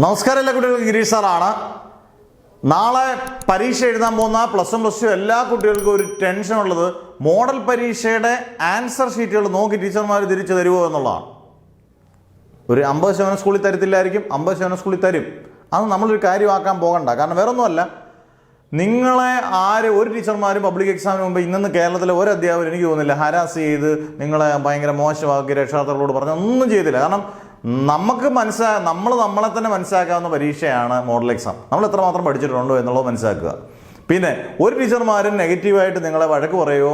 നമസ്കാരം, എല്ലാ കുട്ടികൾക്കും ഗിരീഷ് സാറാണ്. നാളെ പരീക്ഷ എഴുതാൻ പോകുന്ന +1 +2 എല്ലാ കുട്ടികൾക്കും ഒരു ടെൻഷൻ ഉള്ളത് മോഡൽ പരീക്ഷയുടെ ആൻസർ ഷീറ്റുകൾ നോക്കി ടീച്ചർമാർ തിരിച്ചു തരുമോ എന്നുള്ളതാണ്. ഒരു 50% സ്കൂളിൽ തരത്തില്ലായിരിക്കും, 50% സ്കൂളിൽ തരും. അത് നമ്മളൊരു കാര്യമാക്കാൻ പോകണ്ട. കാരണം വേറൊന്നുമല്ല, നിങ്ങളെ ഒരു ടീച്ചർമാരും പബ്ലിക് എക്സാമിന് മുമ്പ് ഇന്ന് കേരളത്തിലെ ഒരു അധ്യാപകർ എനിക്ക് തോന്നുന്നില്ല ഹരാസ് ചെയ്ത് നിങ്ങളെ ഭയങ്കര മോശമാക്കി രക്ഷാകർത്താക്കളോട് പറഞ്ഞ ഒന്നും ചെയ്തില്ല. കാരണം നമുക്ക് നമ്മളെ തന്നെ മനസ്സിലാക്കാവുന്ന പരീക്ഷയാണ് മോഡൽ എക്സാം. നമ്മൾ എത്രമാത്രം പഠിച്ചിട്ടുണ്ടോ എന്നുള്ളത് മനസ്സിലാക്കുക. പിന്നെ ഒരു ടീച്ചർമാരും നെഗറ്റീവായിട്ട് നിങ്ങളെ വഴക്ക് പറയുകയോ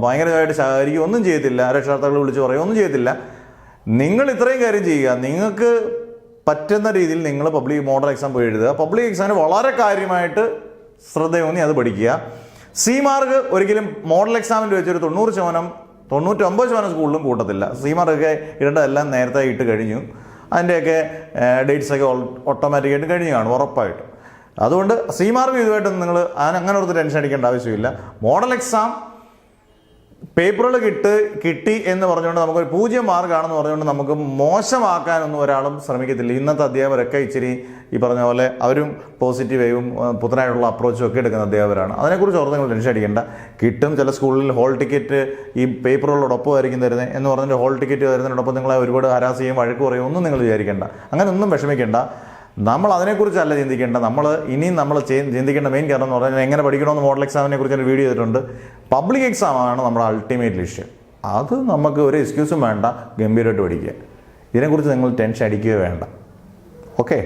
ഭയങ്കരമായിട്ട് ശകാരിക്കുകയോ ഒന്നും ചെയ്യത്തില്ല, രക്ഷാകർത്താക്കളെ വിളിച്ച് പറയുകയോ ഒന്നും ചെയ്യത്തില്ല. നിങ്ങൾ ഇത്രയും കാര്യം ചെയ്യുക, നിങ്ങൾക്ക് പറ്റുന്ന രീതിയിൽ നിങ്ങൾ മോഡൽ എക്സാം പോയി എഴുതുക. പബ്ലിക് എക്സാമിന് വളരെ കാര്യമായിട്ട് ശ്രദ്ധയൂന്നി അത് പഠിക്കുക. സി മാർക്ക് ഒരിക്കലും മോഡൽ എക്സാമിൽ വെച്ചൊരു 99% സ്കൂളിലും കൂട്ടത്തില്ല. സി മാർക്കൊക്കെ ഇടേണ്ടതെല്ലാം നേരത്തെ ഇട്ട് കഴിഞ്ഞു. അതിൻ്റെയൊക്കെ ഡേറ്റ്സൊക്കെ ഓട്ടോമാറ്റിക്കായിട്ട് കഴിഞ്ഞു കാണും ഉറപ്പായിട്ട്. അതുകൊണ്ട് സി മാർക്ക് ഇതുമായിട്ട് നിങ്ങൾ അങ്ങനെ ഒരു ടെൻഷൻ അടിക്കേണ്ട ആവശ്യമില്ല. മോഡൽ എക്സാം പേപ്പറുകൾ കിട്ടി എന്ന് പറഞ്ഞുകൊണ്ട് നമുക്കൊരു 0 മാർക്കാണെന്ന് പറഞ്ഞുകൊണ്ട് നമുക്ക് മോശമാക്കാനൊന്നും ഒരാളും ശ്രമിക്കത്തില്ല. ഇന്നത്തെ അധ്യാപകരൊക്കെ ഇച്ചിരി ഈ പറഞ്ഞ പോലെ അവരും പോസിറ്റീവും പുത്തനായിട്ടുള്ള അപ്രോച്ചും ഒക്കെ എടുക്കുന്ന അധ്യാപകരാണ്. അതിനെക്കുറിച്ച് ഓർത്ത് നിങ്ങൾ ടെൻഷൻ അടിക്കേണ്ട. കിട്ടും. ചില സ്കൂളിൽ ഹോൾ ടിക്കറ്റ് ഈ പേപ്പറുകളോടൊപ്പം ആയിരിക്കും തരുന്നത് എന്ന് പറഞ്ഞിട്ട് ഹോൾ ടിക്കറ്റ് തരുന്നതിനോടൊപ്പം നിങ്ങളെ ഒരുപാട് ഹരാസ് ചെയ്യും, വഴക്ക് പറയും ഒന്നും നിങ്ങൾ വിചാരിക്കേണ്ട. അങ്ങനെ ഒന്നും വിഷമിക്കേണ്ട. നമ്മൾ അതിനെക്കുറിച്ചല്ല ചിന്തിക്കേണ്ട. നമ്മൾ ചിന്തിക്കേണ്ട മെയിൻ കാരണം എന്ന് പറഞ്ഞാൽ എങ്ങനെ പഠിക്കണമെന്ന് മോഡൽ എക്സാമിനെ കുറിച്ച് ഒരു വീഡിയോ ചെയ്തിട്ടുണ്ട്. പബ്ലിക് എക്സാമാണ് നമ്മുടെ അൾട്ടിമേറ്റ് ലക്ഷ്യം. അത് നമുക്ക് ഒരു എക്സ്ക്യൂസും വേണ്ട, ഗംഭീരമായിട്ട് പഠിക്കുക. ഇതിനെക്കുറിച്ച് നിങ്ങൾ ടെൻഷൻ അടിക്കുകയോ വേണ്ട. ഓക്കെ,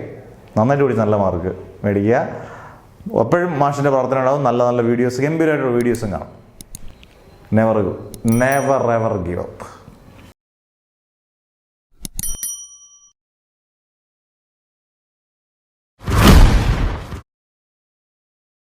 നന്നായിട്ട് പഠിച്ച് നല്ല മാർക്ക് മേടിക്കുക. എപ്പോഴും മാഷിൻ്റെ പ്രവർത്തനം ഉണ്ടാവും. നല്ല നല്ല വീഡിയോസ്, ഗംഭീരമായിട്ടുള്ള വീഡിയോസും കാണാം. Never ever give up.